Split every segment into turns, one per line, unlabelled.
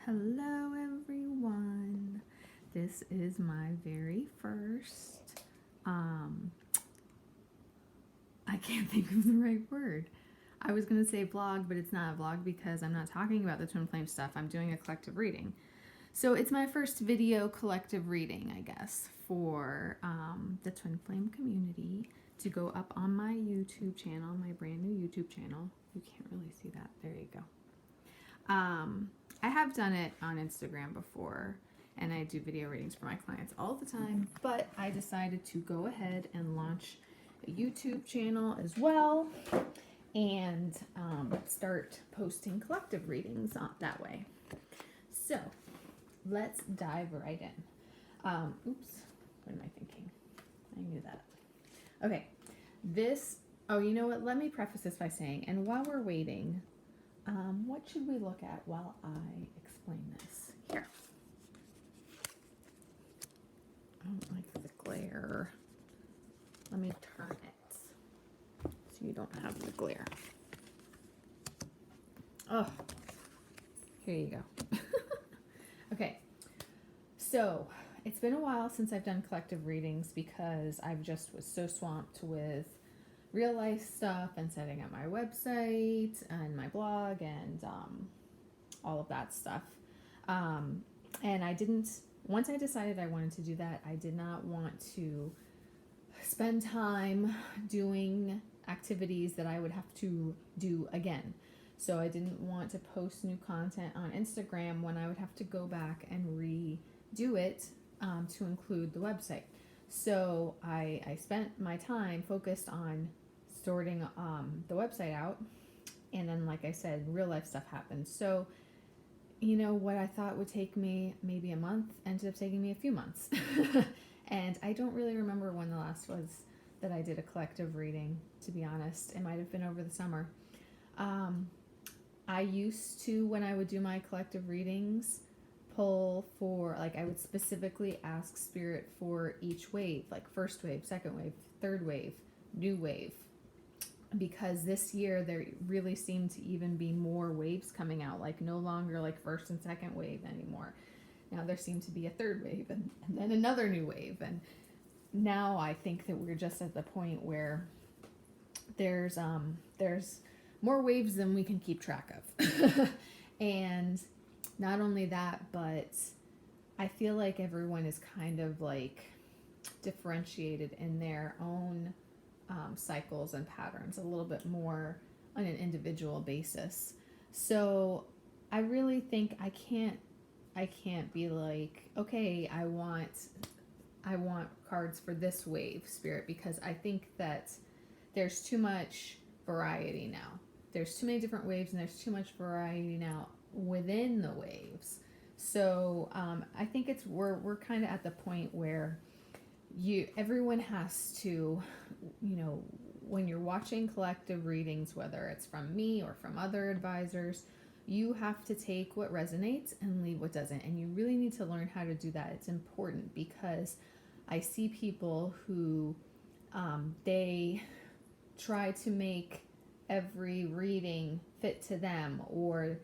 Hello, everyone. This is my very first, I can't think of the right word. I was going to say vlog, but it's not a vlog because I'm not talking about the Twin Flame stuff. I'm doing a collective reading. So it's my first video collective reading, I guess, for the Twin Flame community to go up on my YouTube channel, my brand new YouTube channel. You can't really see that. There you go. I have done it on Instagram before, and I do video readings for my clients all the time, but I decided to go ahead and launch a YouTube channel as well and start posting collective readings that way. So let's dive right in. Oops, what am I thinking? I knew that. Okay, you know what? Let me preface this by saying, and while we're waiting, what should we look at while I explain this? Here. I don't like the glare. Let me turn it so you don't have the glare. Oh, here you go. Okay, so it's been a while since I've done collective readings because I've just was so swamped with real life stuff and setting up my website and my blog and all of that stuff. And once I decided I wanted to do that, I did not want to spend time doing activities that I would have to do again. So I didn't want to post new content on Instagram when I would have to go back and redo it to include the website. So I spent my time focused on sorting the website out, and then, like I said, real life stuff happened. So what I thought would take me maybe a month ended up taking me a few months. And I don't really remember when the last was that I did a collective reading, to be honest. It might have been over the summer. I used to, when I would do my collective readings, pull for, I would specifically ask spirit for each wave, like first wave, second wave, third wave, new wave, because this year there really seemed to even be more waves coming out, no longer first and second wave anymore. Now there seemed to be a third wave and then another new wave, and now I think that we're just at the point where there's more waves than we can keep track of. And not only that, but I feel like everyone is kind of differentiated in their own cycles and patterns a little bit more on an individual basis. So I really think I can't be okay, I want cards for this wave, spirit, because I think that there's too much variety now. There's too many different waves, and there's too much variety now within the waves. So I think we're kind of at the point where everyone has to, when you're watching collective readings, whether it's from me or from other advisors, you have to take what resonates and leave what doesn't. And you really need to learn how to do that. It's important because I see people who they try to make every reading fit to them, or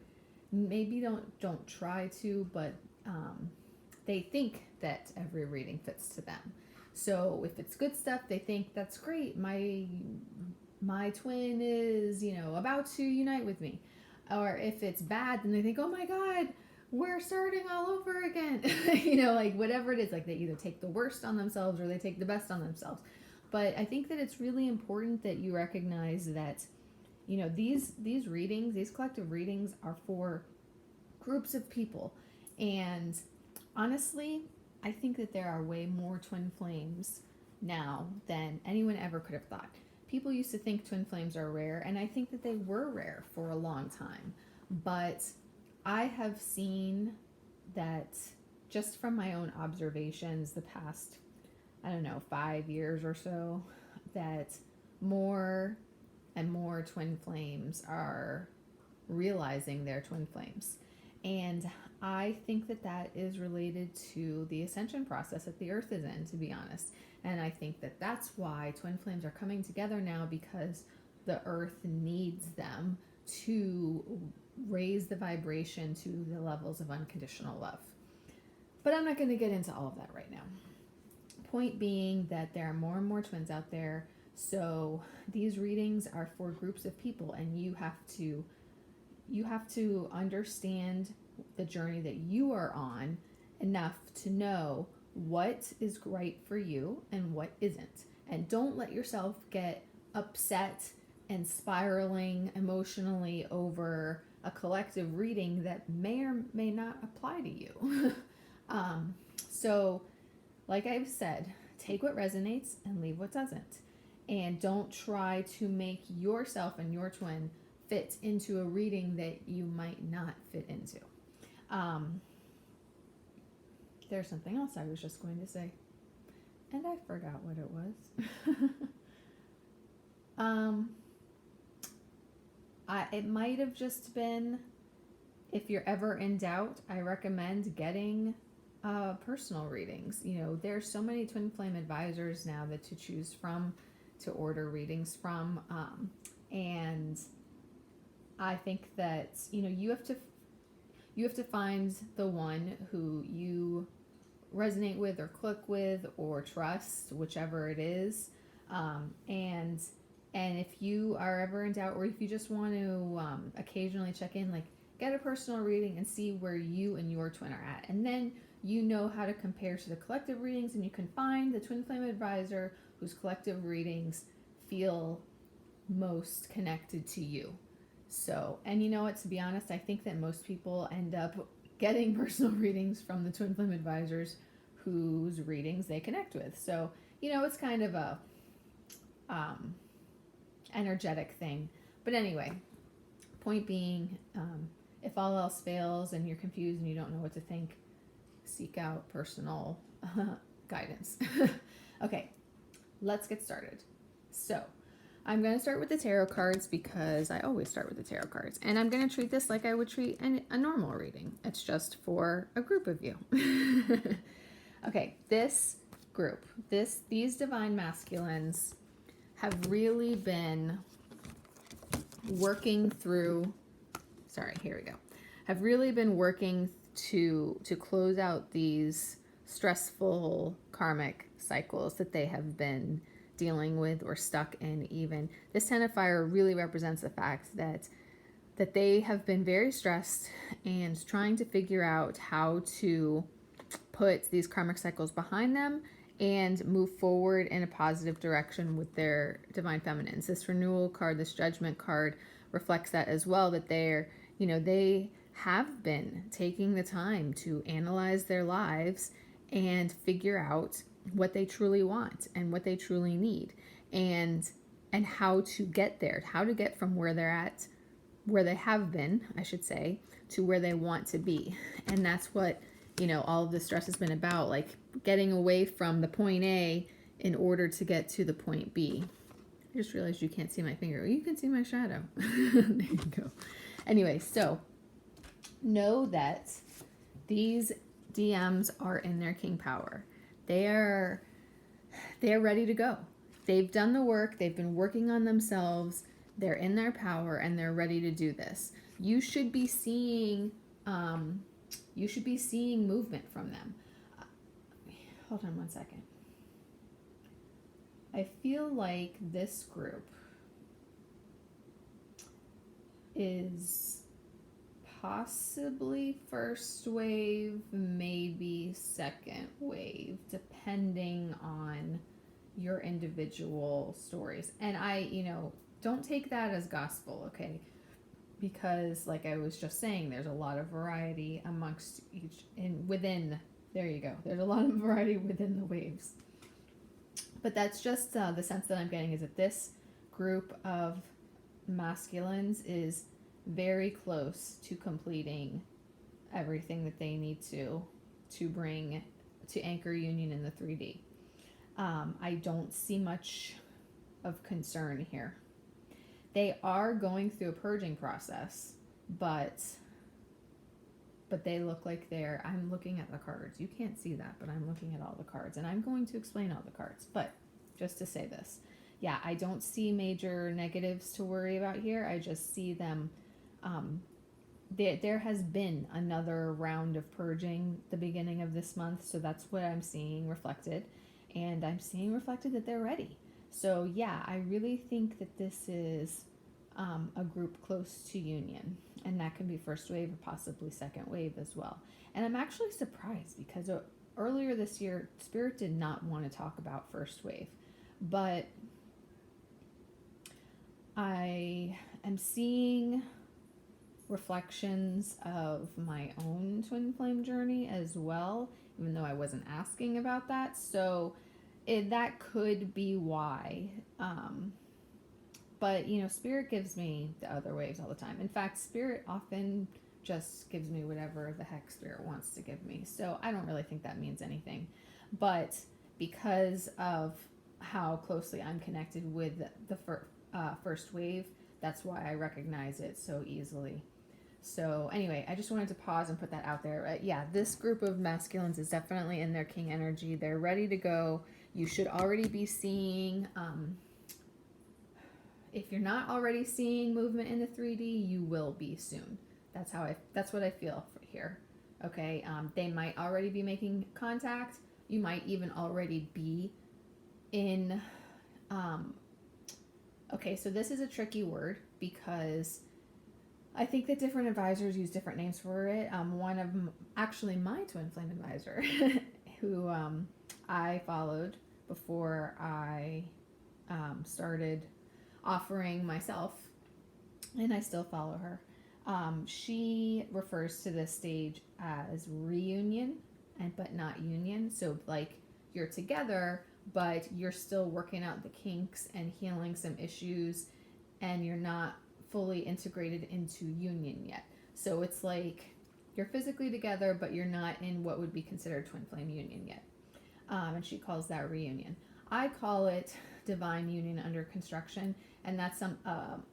maybe don't try to, but they think that every reading fits to them. So if it's good stuff, they think that's great. My twin is, about to unite with me. Or if it's bad, then they think, oh my God, we're starting all over again. Whatever it is, they either take the worst on themselves or they take the best on themselves. But I think that it's really important that you recognize that, these readings, these collective readings, are for groups of people. And honestly, I think that there are way more twin flames now than anyone ever could have thought. People used to think twin flames are rare, and I think that they were rare for a long time. But I have seen that just from my own observations the past, 5 years or so, that more and more twin flames are realizing they're twin flames. And I think that is related to the ascension process that the earth is in, to be honest. And I think that that's why twin flames are coming together now, because the earth needs them to raise the vibration to the levels of unconditional love. But I'm not going to get into all of that right now. Point being that there are more and more twins out there. So these readings are for groups of people, and you have to understand the journey that you are on enough to know what is right for you and what isn't. And don't let yourself get upset and spiraling emotionally over a collective reading that may or may not apply to you. So, like I've said, take what resonates and leave what doesn't. And don't try to make yourself and your twin fit into a reading that you might not fit into. There's something else I was just going to say, and I forgot what it was. It might have just been, if you're ever in doubt, I recommend getting personal readings. You know, there's so many twin flame advisors now that to choose from, to order readings from, and I think that, you know, you have to find the one who you resonate with or click with or trust, whichever it is, and if you are ever in doubt, or if you just want to occasionally check in, like, get a personal reading and see where you and your twin are at, and then you know how to compare to the collective readings, and you can find the twin flame advisor whose collective readings feel most connected to you. So, and you know what, to be honest, I think that most people end up getting personal readings from the twin flame advisors whose readings they connect with. So, you know, it's kind of a energetic thing. But anyway, point being, if all else fails and you're confused and you don't know what to think, seek out personal guidance. Okay, let's get started. So I'm going to start with the tarot cards because I always start with the tarot cards. And I'm going to treat this like I would treat a normal reading. It's just for a group of you. Okay, this group, these divine masculines have really been working through, have really been working to close out these stressful karmic cycles that they have been dealing with or stuck in. Even this 10 of fire really represents the fact that they have been very stressed and trying to figure out how to put these karmic cycles behind them and move forward in a positive direction with their divine feminines. This renewal card, this judgment card, reflects that as well, that they have been taking the time to analyze their lives and figure out what they truly want and what they truly need, and how to get there, how to get from where they're at, where they have been, I should say, to where they want to be. And that's what, all of the stress has been about, like getting away from the point A in order to get to the point B. I just realized you can't see my finger. You can see my shadow. There you go. Anyway, so know that these DMs are in their king power. They're ready to go. They've done the work. They've been working on themselves. They're in their power and they're ready to do this. You should be seeing movement from them. Hold on one second. I feel like this group is possibly first wave, maybe second wave, depending on your individual stories. And don't take that as gospel, okay? Because like I was just saying, there's a lot of variety amongst there you go. There's a lot of variety within the waves. But that's just the sense that I'm getting, is that this group of masculines is very close to completing everything that they need to bring to anchor union in the 3D. I don't see much of concern here. They are going through a purging process, but they look like I'm looking at the cards. You can't see that, but I'm looking at all the cards, and I'm going to explain all the cards. But just to say this, yeah, I don't see major negatives to worry about here. I just see them there has been another round of purging the beginning of this month, so that's what I'm seeing reflected, and I'm seeing reflected that they're ready. So yeah, I really think that this is a group close to union, and that can be first wave or possibly second wave as well. And I'm actually surprised because earlier this year, Spirit did not want to talk about first wave, but I am seeing reflections of my own twin flame journey as well, even though I wasn't asking about that. So that could be why. But, Spirit gives me the other waves all the time. In fact, Spirit often just gives me whatever the heck Spirit wants to give me. So I don't really think that means anything. But because of how closely I'm connected with the first wave, that's why I recognize it so easily. So anyway, I just wanted to pause and put that out there. Yeah, this group of masculines is definitely in their king energy. They're ready to go. You should already be seeing, if you're not already seeing movement in the 3D, you will be soon. That's what I feel here. Okay, they might already be making contact. You might even already be in, okay, so this is a tricky word because I think that different advisors use different names for it. One of them, actually my twin flame advisor, who I followed before I started offering myself, and I still follow her. She refers to this stage as reunion, but not union. So like you're together, but you're still working out the kinks and healing some issues, and you're not fully integrated into union yet. So it's like you're physically together, but you're not in what would be considered twin flame union yet. And she calls that reunion. I call it divine union under construction, and that's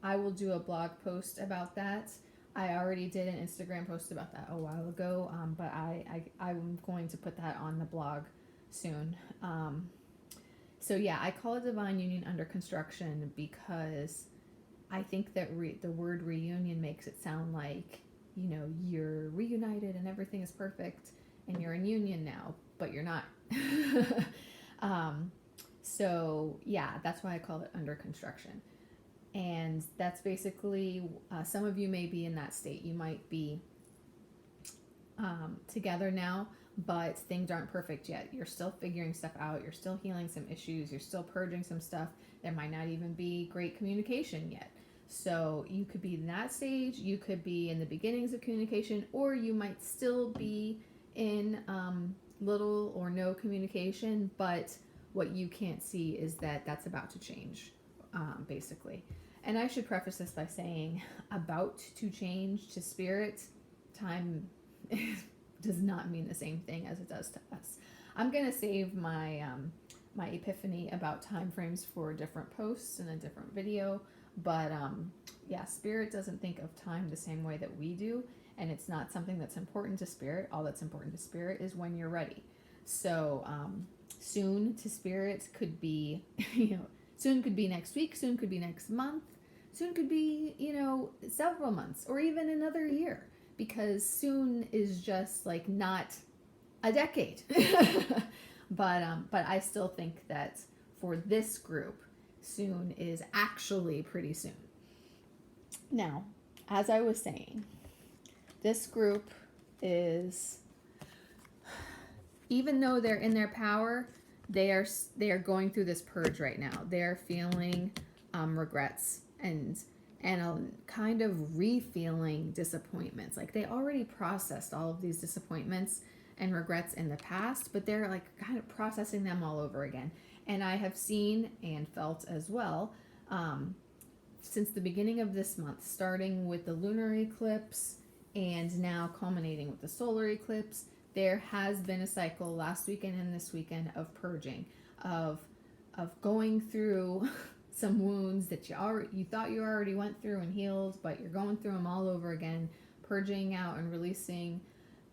I will do a blog post about that. I already did an Instagram post about that a while ago, but I'm going to put that on the blog soon. So yeah, I call it divine union under construction because I think that the word reunion makes it sound like, you're reunited and everything is perfect and you're in union now, but you're not. So yeah, that's why I call it under construction. And that's basically, some of you may be in that state. You might be together now, but things aren't perfect yet. You're still figuring stuff out. You're still healing some issues. You're still purging some stuff. There might not even be great communication yet. So you could be in that stage. You could be in the beginnings of communication, or you might still be in little or no communication, but what you can't see is that that's about to change, basically. And I should preface this by saying about to change to Spirit, time does not mean the same thing as it does to us. I'm going to save my my epiphany about time frames for different posts in a different video, but yeah, Spirit doesn't think of time the same way that we do, and it's not something that's important to Spirit. All that's important to Spirit is when you're ready. So soon to Spirit could be, soon could be next week, soon could be next month, soon could be, several months or even another year, because soon is just like not a decade. But I still think that for this group, soon is actually pretty soon. Now, as I was saying, this group is, even though they're in their power, they are going through this purge right now. They're feeling regrets and kind of re-feeling disappointments. Like they already processed all of these disappointments and regrets in the past, but they're like kind of processing them all over again. And I have seen and felt as well, since the beginning of this month, starting with the lunar eclipse and now culminating with the solar eclipse, there has been a cycle last weekend and this weekend of purging, of going through some wounds that you thought you already went through and healed, but you're going through them all over again, purging out and releasing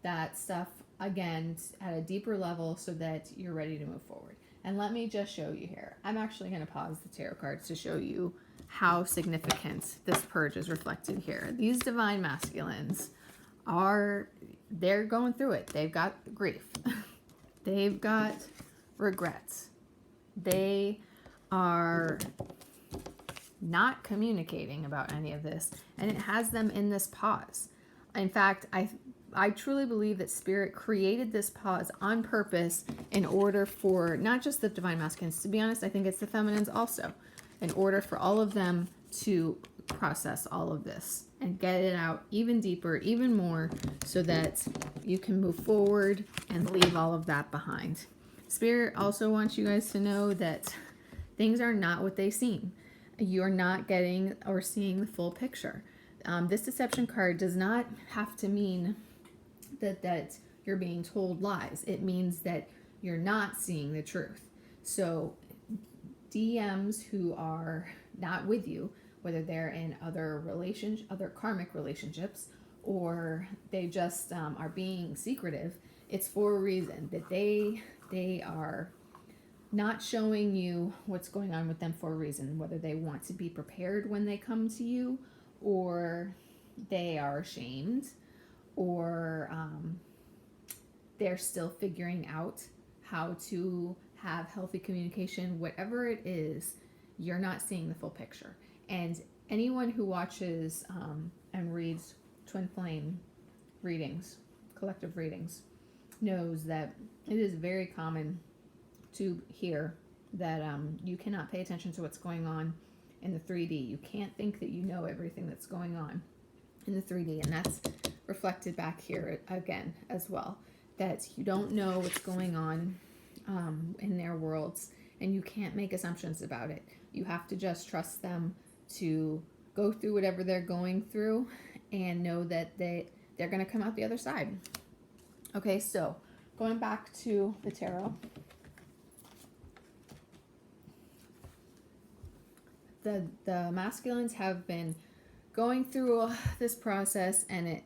that stuff again at a deeper level so that you're ready to move forward. And let me just show you here. I'm actually going to pause the tarot cards to show you how significant this purge is reflected here. These divine masculines they're going through it. They've got grief. They've got regrets. They are not communicating about any of this, and it has them in this pause. In fact, I truly believe that Spirit created this pause on purpose in order for not just the divine masculines, to be honest, I think it's the feminines also, in order for all of them to process all of this and get it out even deeper, even more, so that you can move forward and leave all of that behind. Spirit also wants you guys to know that things are not what they seem. You're not getting or seeing the full picture. This deception card does not have to mean that you're being told lies. It means that you're not seeing the truth. So DMs who are not with you, whether they're in other karmic relationships, or they just are being secretive, it's for a reason. That they are not showing you what's going on with them for a reason, whether they want to be prepared when they come to you, or they are ashamed, or they're still figuring out how to have healthy communication. Whatever it is, you're not seeing the full picture. And anyone who watches and reads twin flame readings, collective readings, knows that it is very common to hear that you cannot pay attention to what's going on in the 3D. You can't think that you know everything that's going on in the 3D. And that's reflected back here again as well. That you don't know what's going on in their worlds, and you can't make assumptions about it. You have to just trust them to go through whatever they're going through and know that they're going to come out the other side. Okay, so going back to the tarot. The masculines have been going through this process, and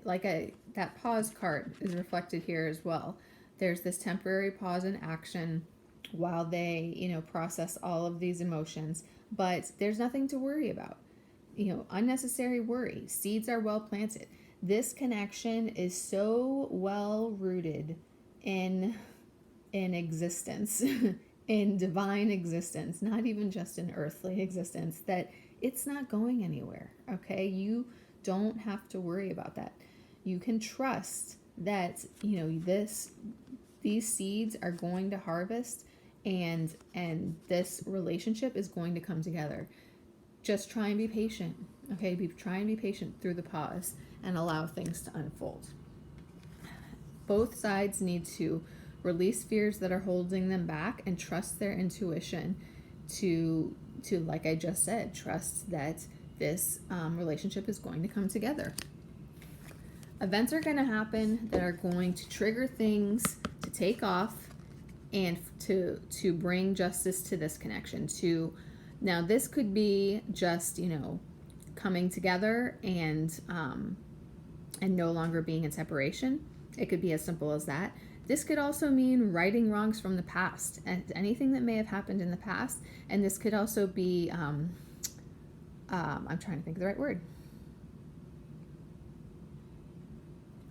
that pause card is reflected here as well. There's this temporary pause in action while they, process all of these emotions, but there's nothing to worry about. Unnecessary worry. Seeds are well planted. This connection is so well rooted in existence, in divine existence, not even just in earthly existence, that it's not going anywhere. Okay, you don't have to worry about that. You can trust that these seeds are going to harvest, and this relationship is going to come together. Just try and be patient. Okay, try and be patient through the pause and allow things to unfold. Both sides need to release fears that are holding them back and trust their intuition to like I just said, trust that this relationship is going to come together. Events are going to happen that are going to trigger things to take off and to bring justice to this connection. Now this could be just, coming together and no longer being in separation. It could be as simple as that. This could also mean righting wrongs from the past and anything that may have happened in the past. And this could also be, I'm trying to think of the right word.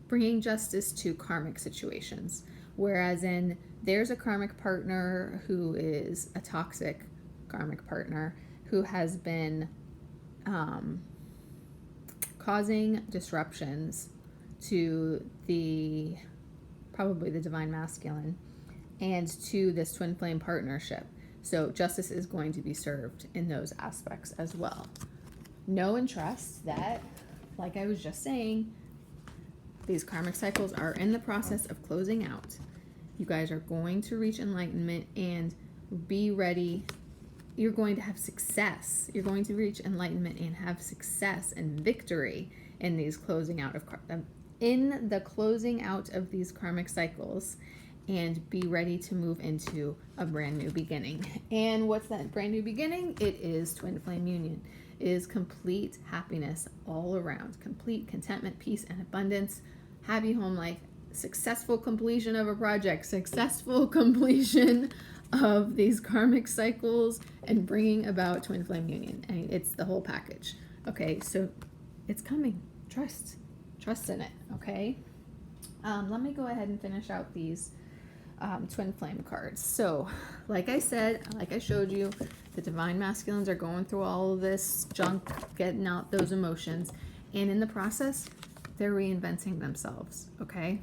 Bringing justice to karmic situations. Whereas there's a karmic partner who is a toxic karmic partner who has been causing disruptions to probably the divine masculine and to this twin flame partnership. So justice is going to be served in those aspects as well. Know and trust that, like I was just saying, these karmic cycles are in the process of closing out. You guys are going to reach enlightenment, and be ready. You're going to have success. You're going to reach enlightenment and have success and victory in these closing out of these karmic cycles, and be ready to move into a brand new beginning. And what's that brand new beginning? It is twin flame union. It is complete happiness all around, complete contentment, peace, and abundance, happy home life, successful completion of a project, successful completion of these karmic cycles and bringing about twin flame union. And it's the whole package. Okay, so it's coming. Trust in it. Okay. Let me go ahead and finish out these twin flame cards. So, like I said, like I showed you, the divine masculines are going through all of this junk, getting out those emotions, and in the process, they're reinventing themselves. Okay.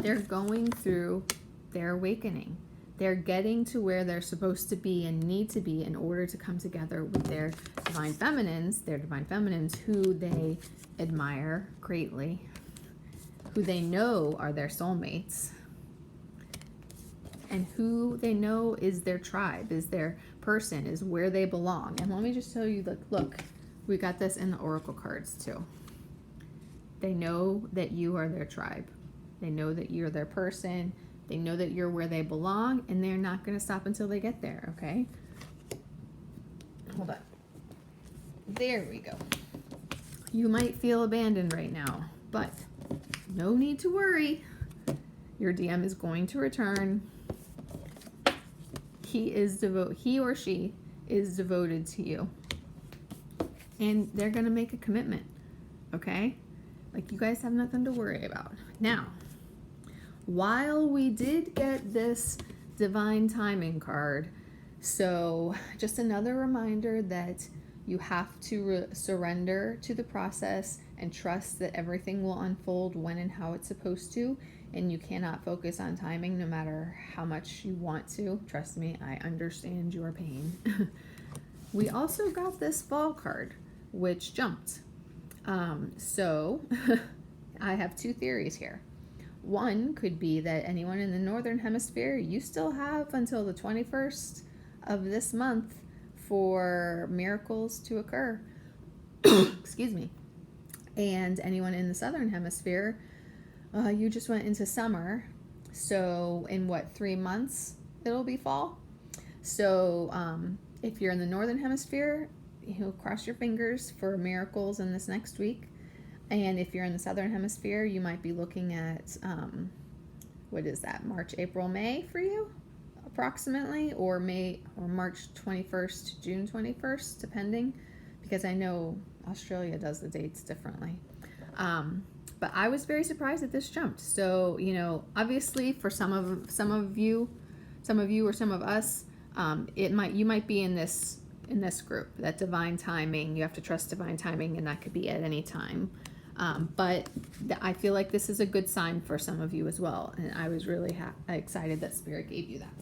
They're going through their awakening. They're getting to where they're supposed to be and need to be in order to come together with their divine feminines, who they admire greatly, who they know are their soulmates, and who they know is their tribe, is their person, is where they belong. And let me just tell you, look, we got this in the oracle cards too. They know that you are their tribe. They know that you're their person. They know that you're where they belong, and they're not going to stop until they get there, okay? Hold on. There we go. You might feel abandoned right now, but no need to worry. Your DM is going to return. He or she is devoted to you. And they're going to make a commitment, okay? Like, you guys have nothing to worry about. Now, while we did get this divine timing card, so just another reminder that you have to surrender to the process and trust that everything will unfold when and how it's supposed to, and you cannot focus on timing no matter how much you want to. Trust me, I understand your pain. We also got this fall card, which jumped. So I have two theories here. One could be that anyone in the Northern Hemisphere, you still have until the 21st of this month for miracles to occur. Excuse me. And anyone in the Southern Hemisphere, you just went into summer. So in 3 months, it'll be fall. So if you're in the Northern Hemisphere, cross your fingers for miracles in this next week. And if you're in the Southern Hemisphere, you might be looking at, what is that, March, April, May for you, approximately, or March 21st to June 21st, depending, because I know Australia does the dates differently. But I was very surprised that this jumped. So, obviously for some of you or some of us, you might be in this group, that divine timing. You have to trust divine timing, and that could be at any time. But I feel like this is a good sign for some of you as well. And I was really excited that Spirit gave you that.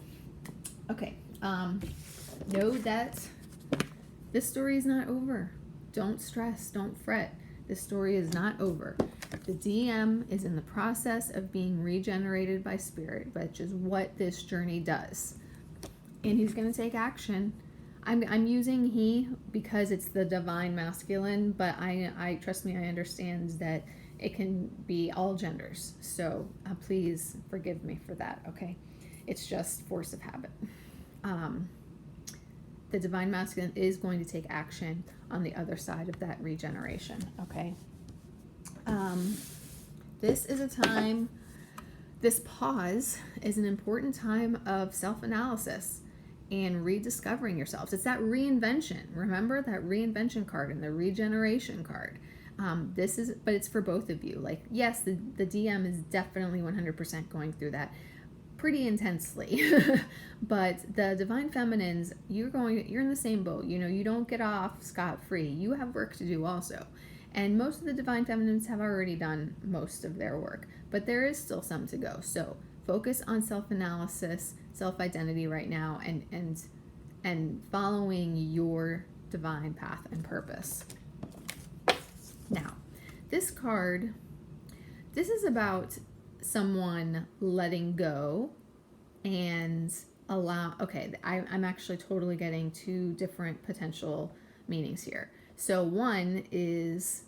Okay. Know that this story is not over. Don't stress. Don't fret. This story is not over. The DM is in the process of being regenerated by Spirit, which is what this journey does. And he's going to take action. I'm using he because it's the divine masculine, but I trust me, I understand that it can be all genders. So please forgive me for that, okay? It's just force of habit. The divine masculine is going to take action on the other side of that regeneration, okay? This is a time, this pause is an important time of self-analysis and rediscovering yourselves. It's that reinvention. Remember that reinvention card and the regeneration card. But it's for both of you. Like, yes, the DM is definitely 100% going through that pretty intensely. But the divine feminines, you're in the same boat. You don't get off scot-free. You have work to do also. And most of the divine feminines have already done most of their work, but there is still some to go. So focus on self-analysis, self-identity right now, and following your divine path and purpose. Now, this card, this is about someone letting go and I'm actually totally getting two different potential meanings here. So one is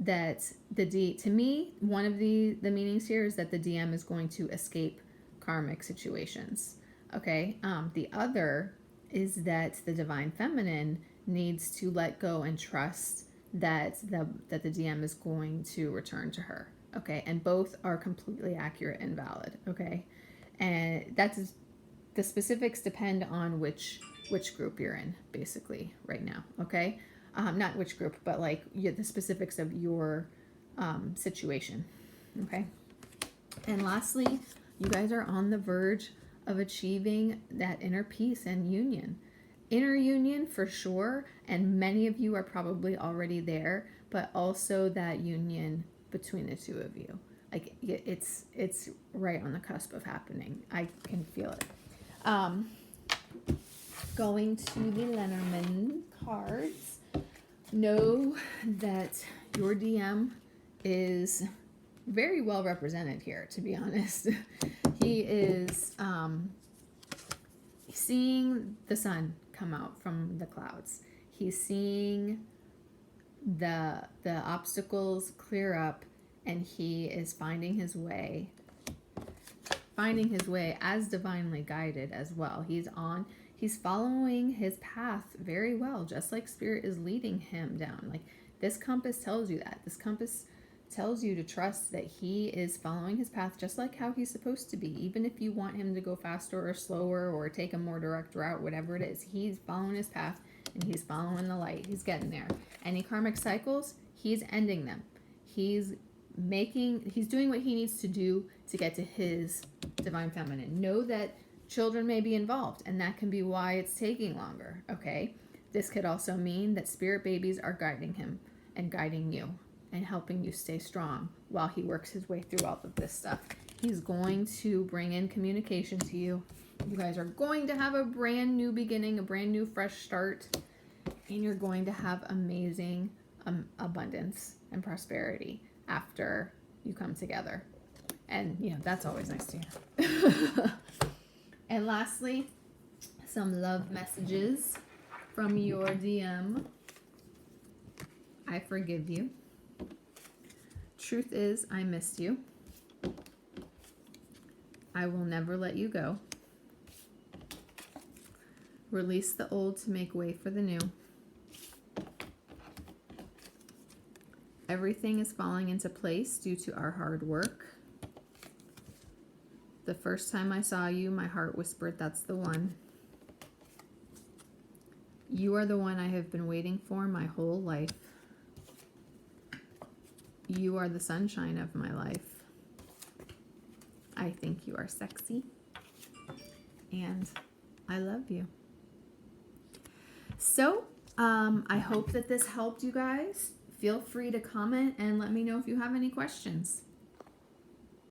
that to me, one of the meanings here is that the DM is going to escape karmic situations. Okay. The other is that the divine feminine needs to let go and trust that the DM is going to return to her. Okay. And both are completely accurate and valid. Okay. And that's the specifics depend on which group you're in, basically, right now. Okay, not which group, but like the specifics of your situation. Okay, and lastly, you guys are on the verge of achieving that inner peace and union. Inner union for sure, and many of you are probably already there, but also that union between the two of you. Like it's right on the cusp of happening. I can feel it. Going to the Lenormand cards, know that your DM is very well represented here, to be honest. He is seeing the sun come out from the clouds. He's seeing the obstacles clear up, and he is finding his way as divinely guided as well. He's following his path very well, just like Spirit is leading him down. Like this compass tells you that. This compass tells you to trust that he is following his path just like how he's supposed to be. Even if you want him to go faster or slower or take a more direct route, whatever it is, he's following his path and he's following the light. He's getting there. Any karmic cycles, he's ending them. He's doing what he needs to do to get to his divine feminine. Know that children may be involved, and that can be why it's taking longer. Okay, this could also mean that spirit babies are guiding him and guiding you and helping you stay strong while he works his way through all of this stuff. He's going to bring in communication to you. You guys are going to have a brand new beginning, a brand new fresh start, and you're going to have amazing abundance and prosperity after you come together. And, that's always nice to hear. And lastly, some love messages from your DM. I forgive you. Truth is, I missed you. I will never let you go. Release the old to make way for the new. Everything is falling into place due to our hard work. The first time I saw you, my heart whispered, that's the one. You are the one I have been waiting for my whole life. You are the sunshine of my life. I think you are sexy. And I love you. So, I hope that this helped you guys. Feel free to comment and let me know if you have any questions.